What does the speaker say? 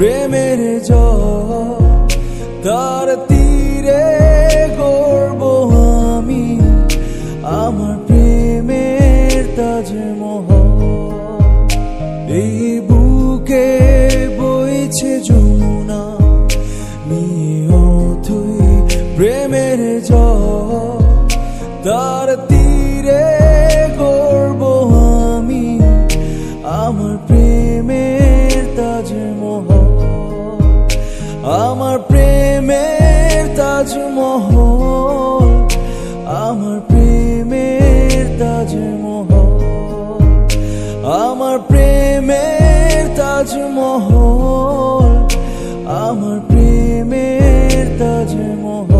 প্রেমের জল, তার তীরে গড়ব আমি আমার প্রেমের তাজমহল। এই বুকে বইছে যমুনা নিয়ে অথই প্রেমের জল, তার তীরে গড়ব আমি আমার প্রেমের তাজমহল, আমার প্রেমের তাজমহল, আমার প্রেমের তাজমহল, আমার প্রেমের তাজমহল, আমার প্রেমের তাজমহল।